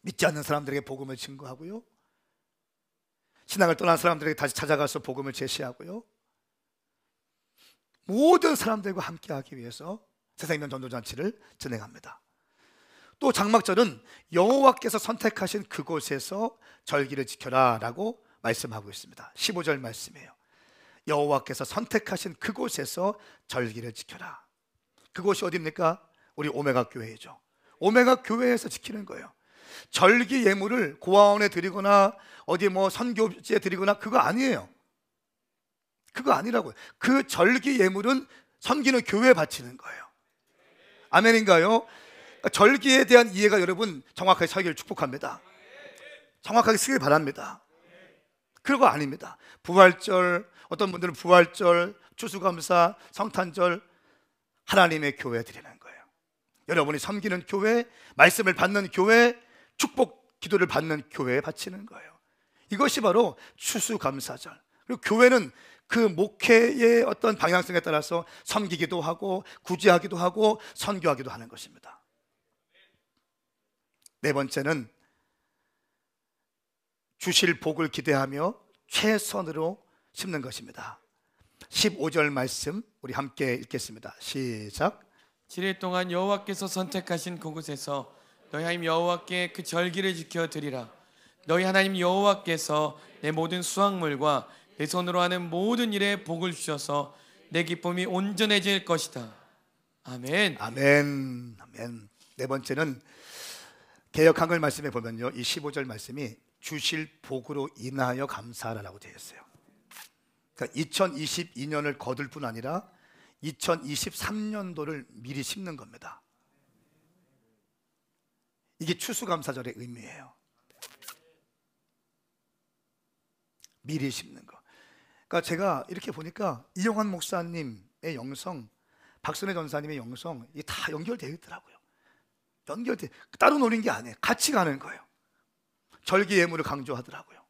믿지 않는 사람들에게 복음을 증거하고요, 신앙을 떠난 사람들에게 다시 찾아가서 복음을 제시하고요, 모든 사람들과 함께하기 위해서 새생명 전도잔치를 진행합니다. 또 장막절은 여호와께서 선택하신 그곳에서 절기를 지켜라 라고 말씀하고 있습니다. 15절 말씀이에요. 여호와께서 선택하신 그곳에서 절기를 지켜라. 그곳이 어디입니까? 우리 오메가 교회이죠. 오메가 교회에서 지키는 거예요. 절기 예물을 고아원에 드리거나 어디 뭐 선교지에 드리거나 그거 아니에요. 그거 아니라고요. 그 절기 예물은 섬기는 교회에 바치는 거예요. 아멘인가요? 절기에 대한 이해가 여러분 정확하게 설교를 축복합니다. 정확하게 쓰길 바랍니다. 그런 거 아닙니다. 부활절, 어떤 분들은 부활절, 추수감사, 성탄절 하나님의 교회에 드리는 거예요. 여러분이 섬기는 교회, 말씀을 받는 교회, 축복 기도를 받는 교회에 바치는 거예요. 이것이 바로 추수감사절. 그리고 교회는 그 목회의 어떤 방향성에 따라서 섬기기도 하고 구제하기도 하고 선교하기도 하는 것입니다. 네 번째는 주실 복을 기대하며 최선으로 심는 것입니다. 15절 말씀 우리 함께 읽겠습니다. 시작. 7일 동안 여호와께서 선택하신 그곳에서 너희 하나님 여호와께 그 절기를 지켜 드리라. 너희 하나님 여호와께서 내 모든 수확물과 내 손으로 하는 모든 일에 복을 주셔서 내 기쁨이 온전해질 것이다. 아멘. 아멘. 아멘. 네 번째는 개역 한글 말씀에 보면요, 이 15절 말씀이 주실 복으로 인하여 감사하라고 되어 있어요. 그러니까 2022년을 거둘 뿐 아니라 2023년도를 미리 심는 겁니다. 이게 추수감사절의 의미예요. 미리 심는 거. 그러니까 제가 이렇게 보니까 이용환 목사님의 영성, 박선혜 전사님의 영성, 이게 다 연결되어 있더라고요. 연결돼, 따로 노린 게 아니에요. 같이 가는 거예요. 절기 예물을 강조하더라고요.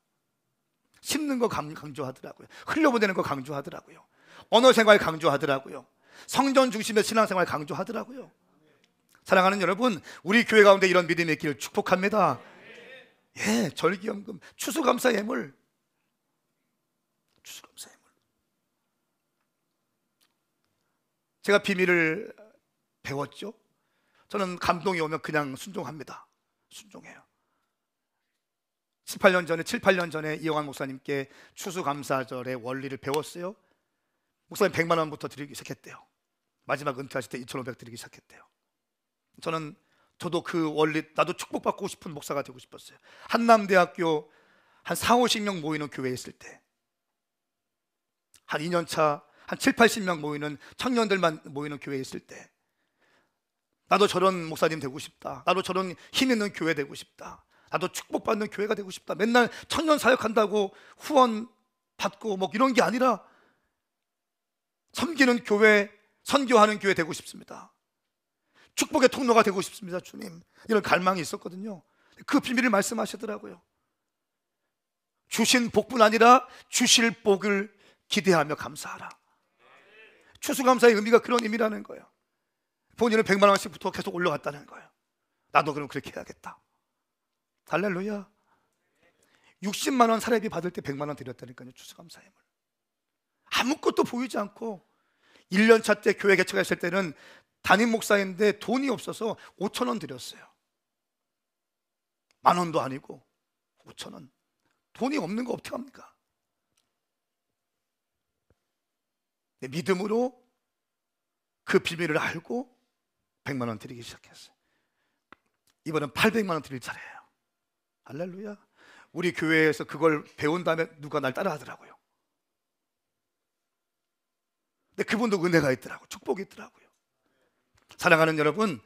심는 거 강조하더라고요. 흘려보내는 거 강조하더라고요. 언어 생활 강조하더라고요. 성전 중심의 신앙생활 강조하더라고요. 사랑하는 여러분, 우리 교회 가운데 이런 믿음의 길을 축복합니다. 예, 절기연금, 추수감사 예물, 추수감사 예물. 제가 비밀을 배웠죠. 저는 감동이 오면 그냥 순종합니다. 순종해요. 7, 8년 전에 이영환 목사님께 추수감사절의 원리를 배웠어요. 목사님 100만 원부터 드리기 시작했대요. 마지막 은퇴하실 때 2,500 드리기 시작했대요. 저도 그 원리, 나도 축복받고 싶은 목사가 되고 싶었어요. 한남대학교 한 4, 50명 모이는 교회에 있을 때, 한 2년차 한 7, 80명 모이는 청년들만 모이는 교회에 있을 때, 나도 저런 목사님 되고 싶다. 나도 저런 힘 있는 교회 되고 싶다. 나도 축복받는 교회가 되고 싶다. 맨날 청년 사역한다고 후원 받고 뭐 이런 게 아니라 섬기는 교회, 선교하는 교회 되고 싶습니다. 축복의 통로가 되고 싶습니다. 주님, 이런 갈망이 있었거든요. 그 비밀을 말씀하시더라고요. 주신 복뿐 아니라 주실 복을 기대하며 감사하라. 추수감사의 의미가 그런 의미라는 거예요. 본인은 100만 원씩부터 계속 올려갔다는 거예요. 나도 그럼 그렇게 해야겠다. 할렐루야. 60만 원 사례비 받을 때 100만 원 드렸다니까요. 추수감사예물. 아무것도 보이지 않고 1년차 때 교회 개척했을 때는 담임 목사인데 돈이 없어서 5천 원 드렸어요. 10,000원도 아니고 5천 원. 돈이 없는 거 어떻게 합니까? 믿음으로 그 비밀을 알고 100만 원 드리기 시작했어요. 이번엔 800만 원 드릴 차례예요. 할렐루야. 우리 교회에서 그걸 배운 다음에 누가 날 따라 하더라고요. 근데 그분도 은혜가 있더라고요. 축복이 있더라고요. 사랑하는 여러분,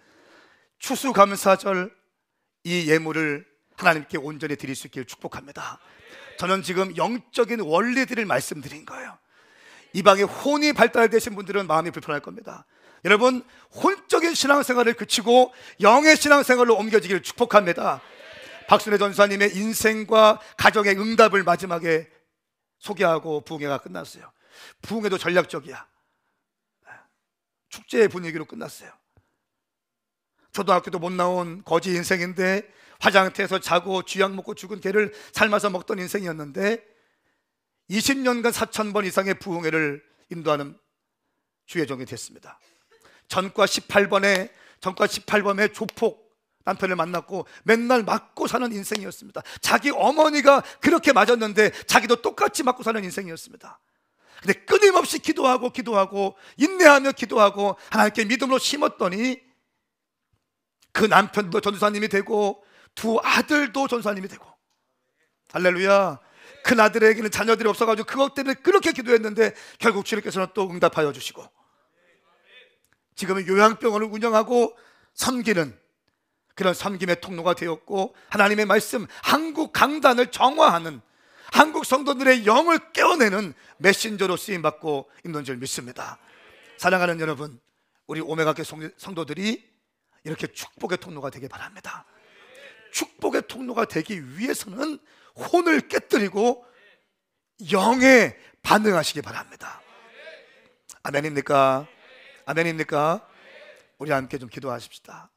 추수감사절 이 예물을 하나님께 온전히 드릴 수 있기를 축복합니다. 저는 지금 영적인 원리들을 말씀드린 거예요. 이 방에 혼이 발달되신 분들은 마음이 불편할 겁니다. 여러분, 혼적인 신앙생활을 그치고 영의 신앙생활로 옮겨지기를 축복합니다. 박순애 전사님의 인생과 가정의 응답을 마지막에 소개하고 부흥회가 끝났어요. 부흥회도 전략적이야. 축제의 분위기로 끝났어요. 초등학교도 못 나온 거지 인생인데 화장터에서 자고 쥐약 먹고 죽은 개를 삶아서 먹던 인생이었는데 20년간 4,000번 이상의 부흥회를 인도하는 주의 종이 됐습니다. 전과 18번에 조폭 남편을 만났고 맨날 맞고 사는 인생이었습니다. 자기 어머니가 그렇게 맞았는데 자기도 똑같이 맞고 사는 인생이었습니다. 근데 끊임없이 기도하고 인내하며 기도하고 하나님께 믿음으로 심었더니 그 남편도 전도사님이 되고 두 아들도 전도사님이 되고, 할렐루야. 큰 아들에게는 자녀들이 없어가지고 그것 때문에 그렇게 기도했는데 결국 주님께서는 또 응답하여 주시고 지금은 요양병원을 운영하고 섬기는 그런 섬김의 통로가 되었고, 하나님의 말씀, 한국 강단을 정화하는, 한국 성도들의 영을 깨어내는 메신저로 쓰임받고 있는 줄 믿습니다. 사랑하는 여러분, 우리 오메가교회 성도들이 이렇게 축복의 통로가 되길 바랍니다. 축복의 통로가 되기 위해서는 혼을 깨뜨리고 영에 반응하시기 바랍니다. 아멘입니까? 아멘입니까? 우리 함께 좀 기도하십시다.